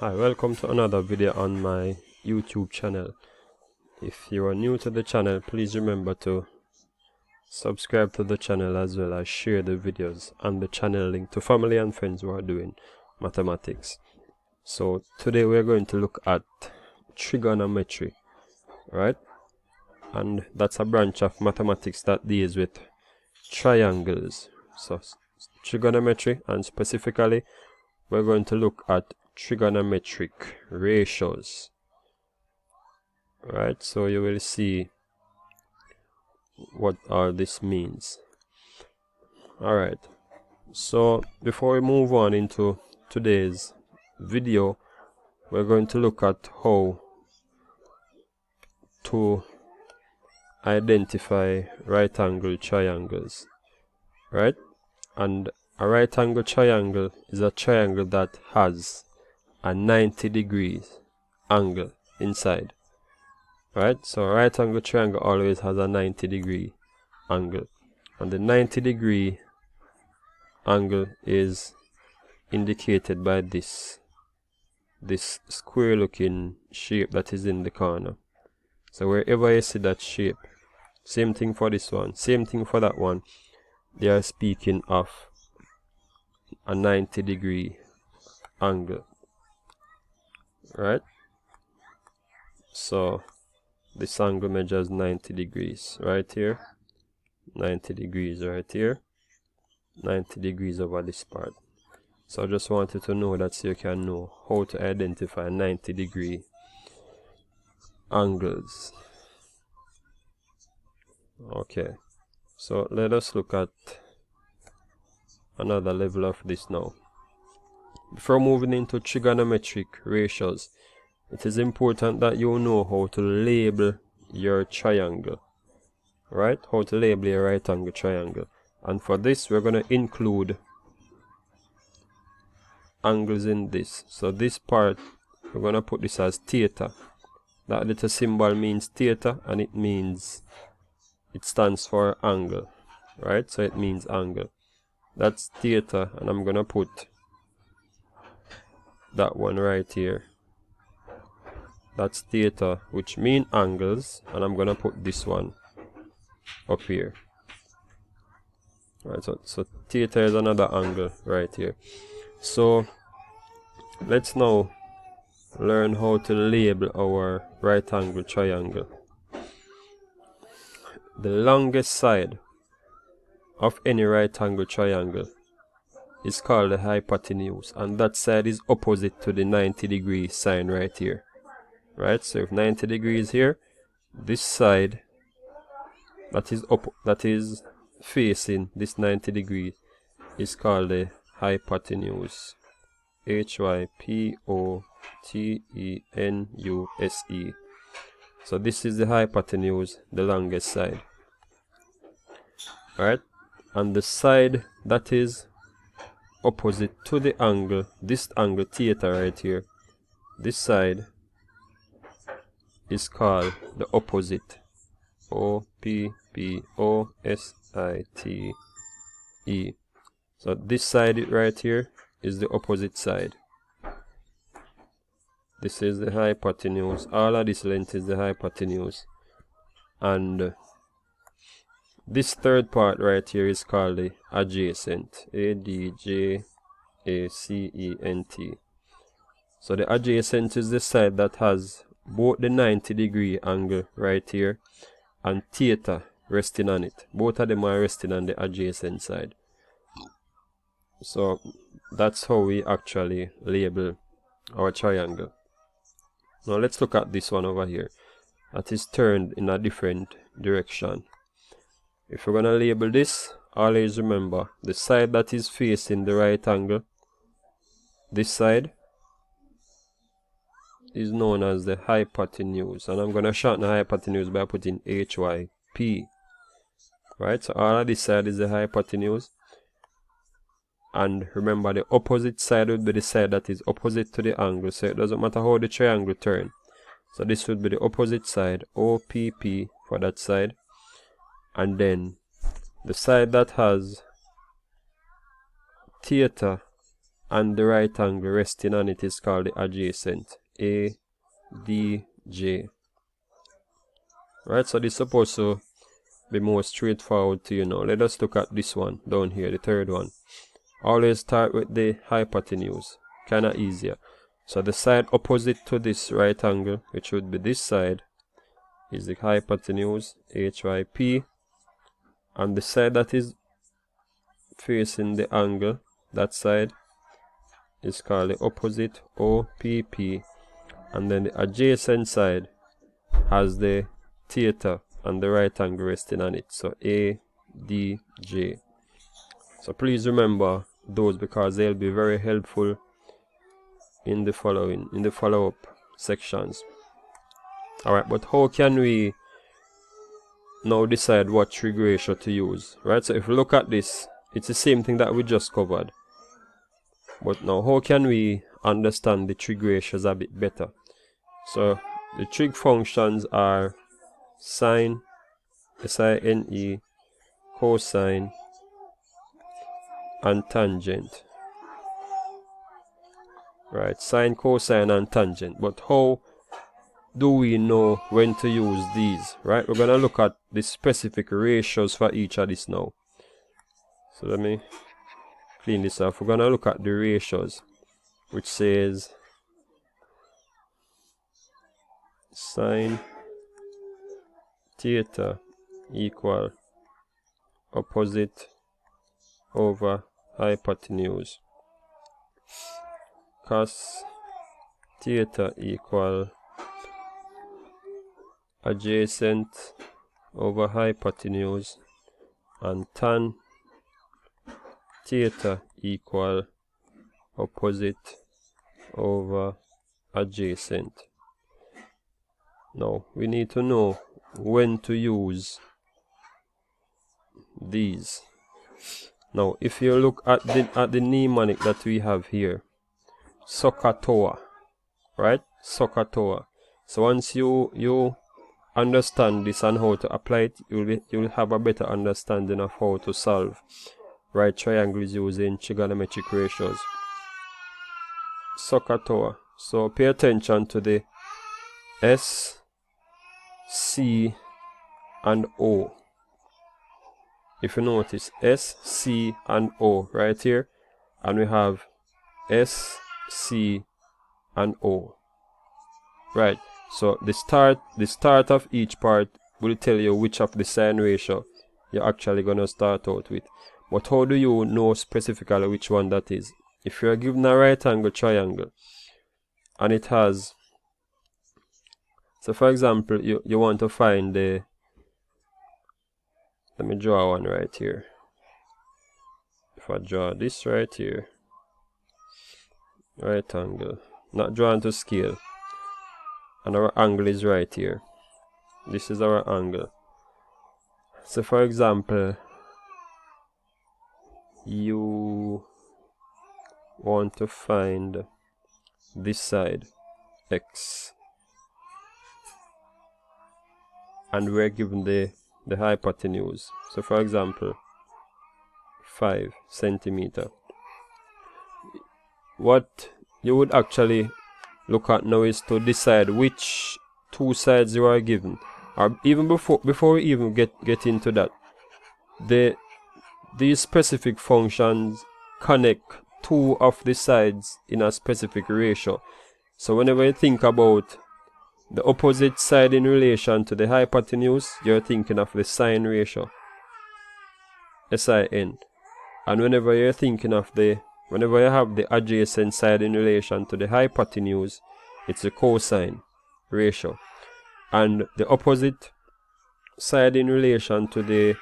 Hi, welcome to another video on my YouTube channel. If you are new to the channel, please remember to subscribe to the channel as well as share the videos and the channel link to family and friends who are doing mathematics. So today we're going to look at trigonometry, right? And that's a branch of mathematics that deals with triangles. So trigonometry, and specifically we're going to look at trigonometric ratios, right? So you will see what all this means. All right, so before we move on into today's video, we're going to look at how to identify right angle triangles, right? And a right angle triangle is a triangle that has a 90 degrees angle inside, right? So a right angle triangle always has a 90-degree angle, and the 90-degree angle is indicated by this square looking shape that is in the corner. So wherever you see that shape, same thing for this one, same thing for that one, they are speaking of a 90-degree angle, right? So this angle measures 90 degrees right here, 90 degrees right here, 90 degrees over this part. So I just wanted to know that so you can know how to identify 90-degree angles. Okay, so let us look at another level of this now. Before moving into trigonometric ratios, it is important that you know how to label your triangle, right? How to label your right angle triangle. And for this, we're going to include angles in this. So this part, we're going to put this as theta. That little symbol means theta, and it stands for angle, right? So it means angle. That's theta, and I'm going to put that one right here. That's theta, which mean angles, and I'm going to put this one up here. Right, so theta is another angle right here. So let's now learn how to label our right angle triangle. The longest side of any right angle triangle is called the hypotenuse, and that side is opposite to the 90-degree sign right here, right? So if 90 degrees here, this side that is facing this 90 degrees is called the hypotenuse. Hypotenuse. So this is the hypotenuse, the longest side, right? And the side that is opposite to the angle, this angle theta right here, this side is called the opposite. OPPOSITE. So this side right here is the opposite side. This is the hypotenuse. All of this length is the hypotenuse. And this third part right here is called the adjacent. ADJACENT. So the adjacent is the side that has both the 90-degree angle right here and theta resting on it. Both of them are resting on the adjacent side. So that's how we actually label our triangle. Now let's look at this one over here that is turned in a different direction. If we're going to label this, always remember the side that is facing the right angle, this side, is known as the hypotenuse, and I'm going to shorten the hypotenuse by putting HYP, right? So all of this side is the hypotenuse, and remember the opposite side would be the side that is opposite to the angle, so it doesn't matter how the triangle turns. So this would be the opposite side, OPP for that side, and then the side that has theta and the right angle resting on it is called the adjacent. ADJ. Right, so this is supposed to be more straightforward to you now. Let us look at this one down here, the third one. Always start with the hypotenuse, kind of easier. So the side opposite to this right angle, which would be this side, is the hypotenuse, HYP, and the side that is facing the angle, that side, is called the opposite, OPP, and then the adjacent side has the theta and the right angle resting on it, so ADJ. So please remember those because they'll be very helpful in the follow-up sections. Alright, but how can we now decide what trig ratio to use? Right, so if we look at this, it's the same thing that we just covered. But now how can we understand the trig ratios a bit better? So the trig functions are sine, SINE, cosine, and tangent. Right, sine, cosine, and tangent. But how do we know when to use these? Right, we're gonna look at the specific ratios for each of these now. So let me clean this off. We're gonna look at the ratios, which says sine theta equal opposite over hypotenuse, cos theta equal adjacent over hypotenuse, and tan theta equal opposite over adjacent. Now we need to know when to use these. Now if you look at the mnemonic that we have here, SOHCAHTOA, right? SOHCAHTOA. So once you understand this and how to apply it, you'll have a better understanding of how to solve right triangles using trigonometric ratios. SOHCAHTOA. So pay attention to the S, C, and O. If you notice S, C, and O right here, and we have S, C, and O. Right. So the start of each part will tell you which of the sine ratio you're actually gonna start out with. But how do you know specifically which one that is? If you're given a right angle triangle and it has, so for example, you want to find the, let me draw one right here. If I draw this right here, right angle, not drawn to scale, and our angle is right here. This is our angle. So for example, you want to find this side, x, and we're given the hypotenuse. So for example, 5 centimeter. What you would actually look at now is to decide which two sides you are given, or even before we even get into that, these specific functions connect two of the sides in a specific ratio. So whenever you think about the opposite side in relation to the hypotenuse, you're thinking of the sine ratio, SIN. And whenever you're thinking of whenever you have the adjacent side in relation to the hypotenuse, it's the cosine ratio. And the opposite side in relation to the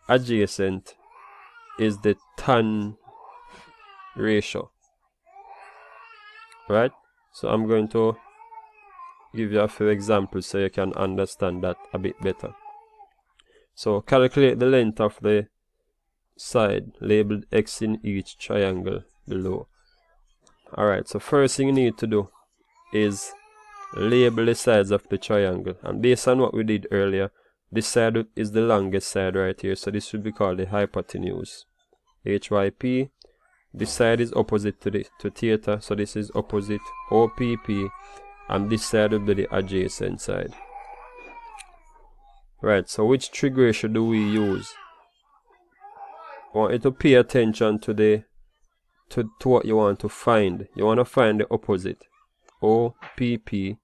adjacent is the tan ratio. Right? So I'm going to give you a few examples so you can understand that a bit better. So calculate the length of the side labeled x in each triangle below. Alright, so first thing you need to do is label the sides of the triangle, and based on what we did earlier, this side is the longest side right here, so this should be called the hypotenuse, HYP. this side is opposite to theta, so this is opposite OPP, and this side will be the adjacent side. Right, so which trig ratio do we use? I want you to pay attention to what you want to find. You want to find the opposite, OPP,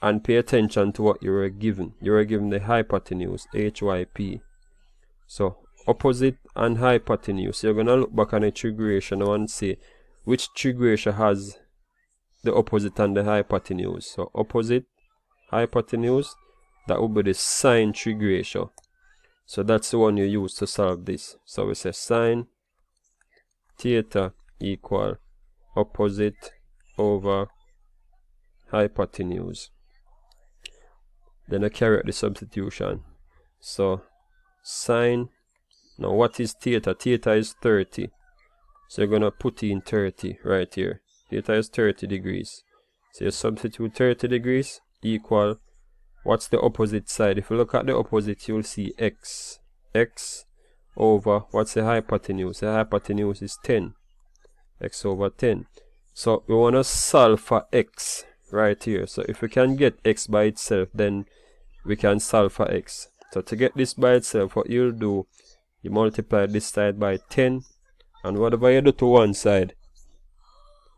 and pay attention to what you were given. You were given the hypotenuse, HYP. So opposite and hypotenuse. You're going to look back on the trig ratio now and see which trig ratio has the opposite and the hypotenuse. So opposite, hypotenuse, that would be the sine trig ratio. So that's the one you use to solve this. So we say sine theta equal opposite over hypotenuse. Then I carry out the substitution. So sine, now what is theta? Theta is 30. So you're going to put in 30 right here. Theta is 30 degrees. So you substitute 30 degrees equal, what's the opposite side? If you look at the opposite, you'll see x. X over, what's the hypotenuse? The hypotenuse is 10. X over 10. So we want to solve for x right here. So if we can get x by itself, then we can solve for x. So to get this by itself, what you'll do, you multiply this side by 10, and whatever you do to one side,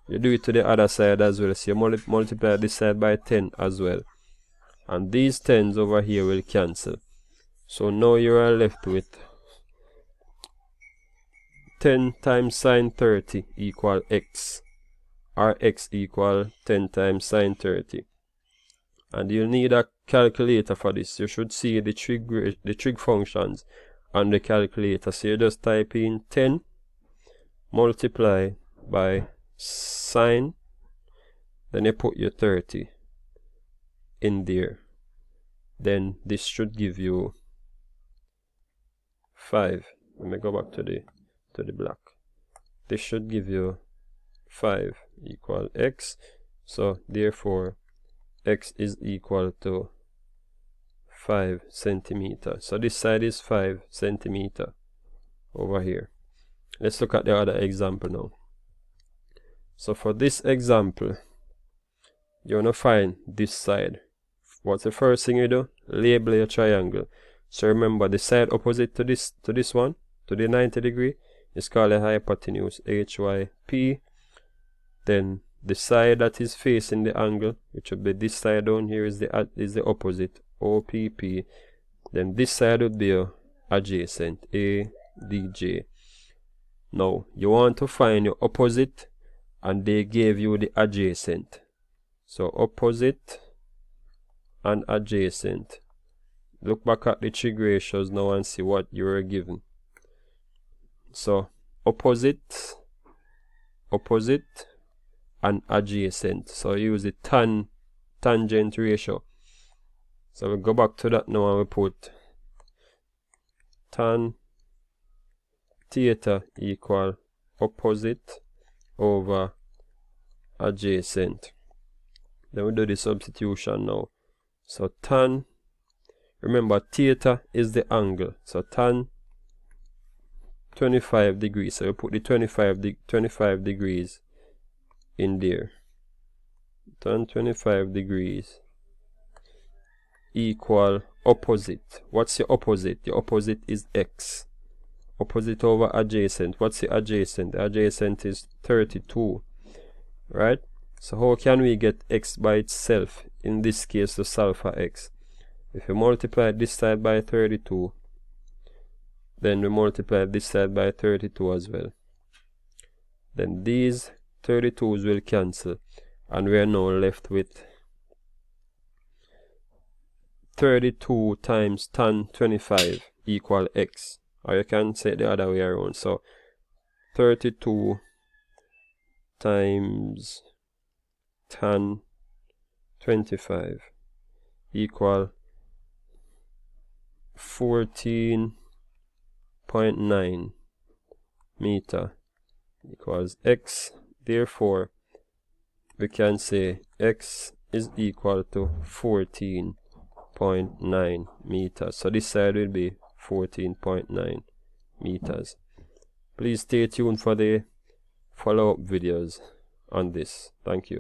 you do it to the other side as well. So you multiply this side by 10 as well, and these 10s over here will cancel. So now you are left with 10 times sine 30 equal x, or x equal 10 times sine 30. And you'll need a calculator for this. You should see the trig functions on the calculator. So you just type in 10 multiply by sine, then you put your 30 in there. Then this should give you 5. Let me go back to the block. This should give you 5 equal x. So therefore x is equal to 5 centimeters. So this side is 5 centimeters over here. Let's look at the other example now. So for this example, you want to find this side. What's the first thing you do? Label your triangle. So remember, the side opposite to this one, to the 90 degree, is called a hypotenuse, HYP. Then the side that is facing the angle, which would be this side down here, is the opposite, OPP. Then this side would be adjacent, ADJ. Now you want to find your opposite, and they gave you the adjacent. So opposite and adjacent. Look back at the trig ratios now and see what you were given. So opposite, and adjacent. So use the tangent ratio. So we go back to that now and we put tan theta equal opposite over adjacent. Then we do the substitution now. So tan, remember theta is the angle. So tan 25 degrees. So we put the 25 degrees in there. Tan 25 degrees equal opposite. What's your opposite? The opposite is x. Opposite over adjacent. What's the adjacent? The adjacent is 32. Right? So how can we get x by itself? In this case, to solve for x. If you multiply this side by 32, then we multiply this side by 32 as well. Then these 32s will cancel, and we are now left with 32 times tan 25 equal x. Or you can say it the other way around. So 32 times tan 25 equal 14.9 meter equals x. Therefore we can say x is equal to 14.9 meters. So this side will be 14.9 meters. Please stay tuned for the follow-up videos on this. Thank you.